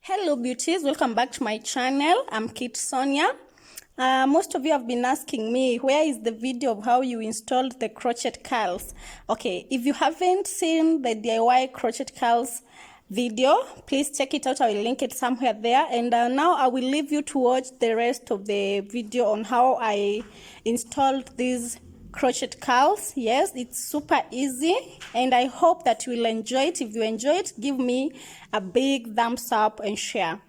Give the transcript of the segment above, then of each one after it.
Hello beauties, welcome back to my channel. I'm Cate Sonia. Most of you have been asking me where is the video of how you installed the crochet curls. Okay, if you haven't seen the DIY crochet curls video, please check it out. I will link it somewhere there. And now I will leave you to watch the rest of the video on how I installed these crochet curls. Yes, it's super easy and I hope that you will enjoy it. If you enjoy it, give me a big thumbs up and share.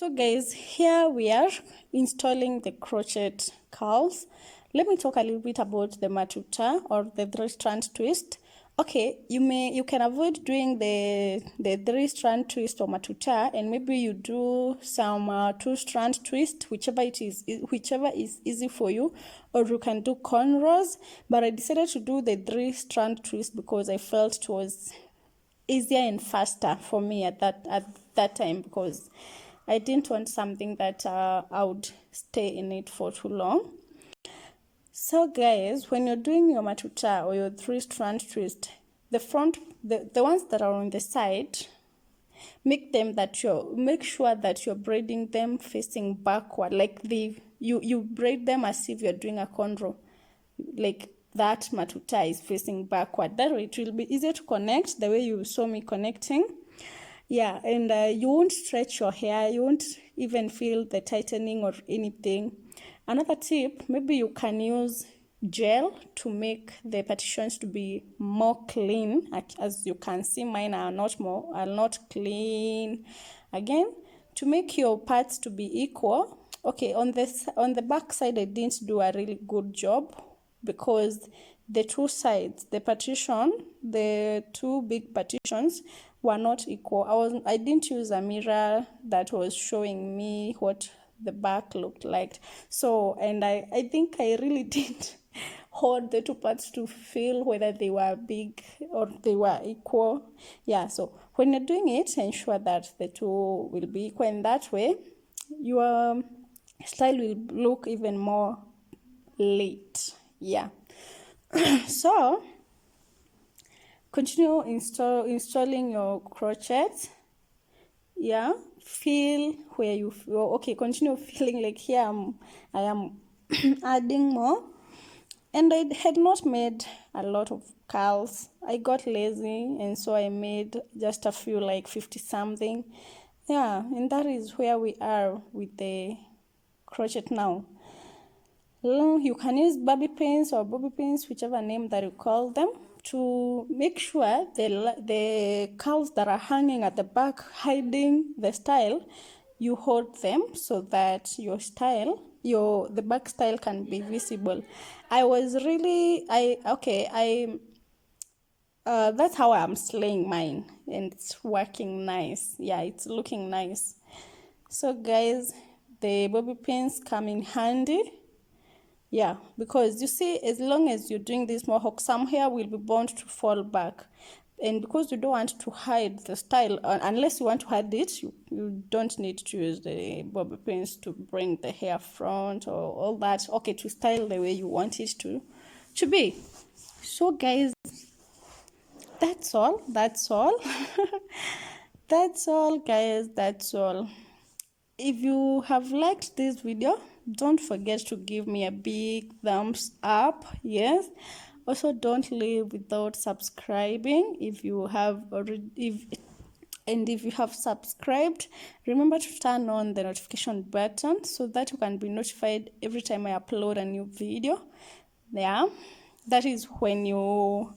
So guys, here we are installing the crochet curls. Let me talk a little bit about the matuta or the 3-strand twist. Okay, you can avoid doing the 3-strand twist or matuta, and maybe you do some 2-strand twist, whichever is easy for you, or you can do cornrows. But I decided to do the 3-strand twist because I felt it was easier and faster for me at that time, because I didn't want something that I would stay in it for too long. So guys, when you're doing your matuta or your 3-strand twist, the ones that are on the side, make sure that you're braiding them facing backward, like you braid them as if you're doing a cornrow, like that matuta is facing backward. That way it will be easier to connect the way you saw me connecting. Yeah, and you won't stretch your hair, you won't even feel the tightening or anything. Another tip, maybe you can use gel to make the partitions to be more clean. As you can see, mine are not clean. Again, to make your parts to be equal. Okay, on the back side I didn't do a really good job because the two sides, the two big partitions were not equal. I didn't use a mirror that was showing me what the back looked like. So, and I think I really didn't hold the two parts to feel whether they were big or they were equal. Yeah, so when you're doing it, ensure that the two will be equal, and that way your style will look even more lit. Yeah. So continue installing your crochet. Yeah, feel where you feel. Okay, continue feeling. Like here I am adding more, and I had not made a lot of curls. I got lazy, and so I made just a few, like 50 something. Yeah, and that is where we are with the crochet now. You can use bobby pins or bobby pins, whichever name that you call them, to make sure the curls that are hanging at the back hiding the style, you hold them so that the back style can be visible. That's how I'm slaying mine, and it's working nice. Yeah, it's looking nice. So guys, the bobby pins come in handy. Yeah, because you see, as long as you're doing this mohawk, some hair will be bound to fall back. And because you don't want to hide the style, unless you want to hide it, you don't need to use the bobby pins to bring the hair front or all that. Okay, to style the way you want it to be. So guys, that's all. That's all, guys. That's all. If you have liked this video, don't forget to give me a big thumbs up. Yes, also don't leave without subscribing. If you have subscribed, remember to turn on the notification button so that you can be notified every time I upload a new video. Yeah, that is when you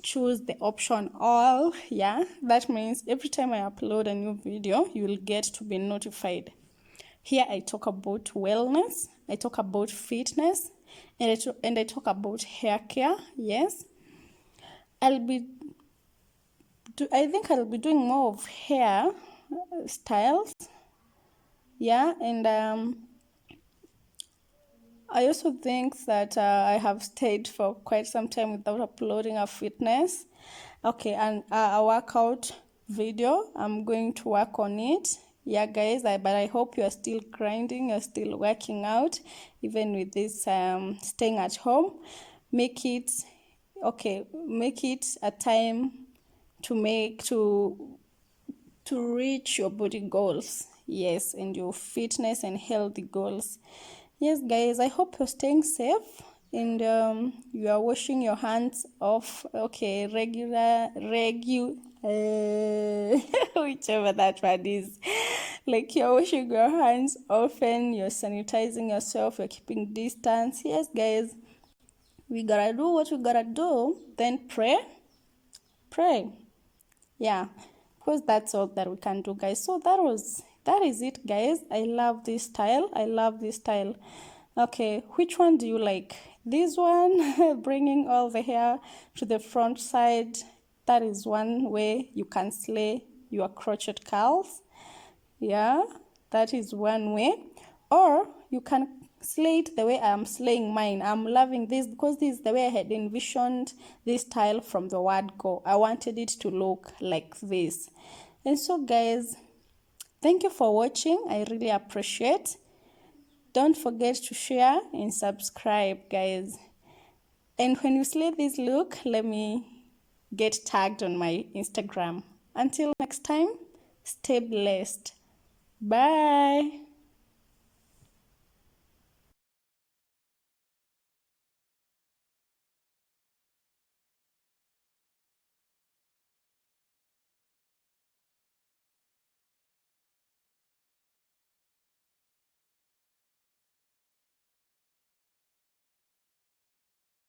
choose the option all. Yeah, that means every time I upload a new video, you will get to be notified. Here I talk about wellness, I talk about fitness, and I talk about hair care. Yes, I think I'll be doing more of hair styles. Yeah, and I also think that I have stayed for quite some time without uploading a fitness. Okay, and a workout video, I'm going to work on it. Yeah, guys, but I hope you're still grinding, you're still working out, even with this staying at home. Make it a time to reach your body goals. Yes, and your fitness and healthy goals. Yes, guys, I hope you're staying safe and you are washing your hands off. Okay, whichever that word is. Like, you're washing your hands often, you're sanitizing yourself, you're keeping distance. Yes, guys, we gotta do what we gotta do. Then pray. Yeah, because that's all that we can do, guys. So that is it, guys. I love this style. Okay, which one do you like? This one, bringing all the hair to the front side. That is one way you can slay your crochet curls. Yeah, that is one way. Or you can slay it the way I'm slaying mine. I'm loving this because this is the way I had envisioned this style from the word go. I wanted it to look like this. And so, guys, thank you for watching. I really appreciate. Don't forget to share and subscribe, guys. And when you slay this look, let me get tagged on my Instagram. Until next time. Stay blessed. Bye.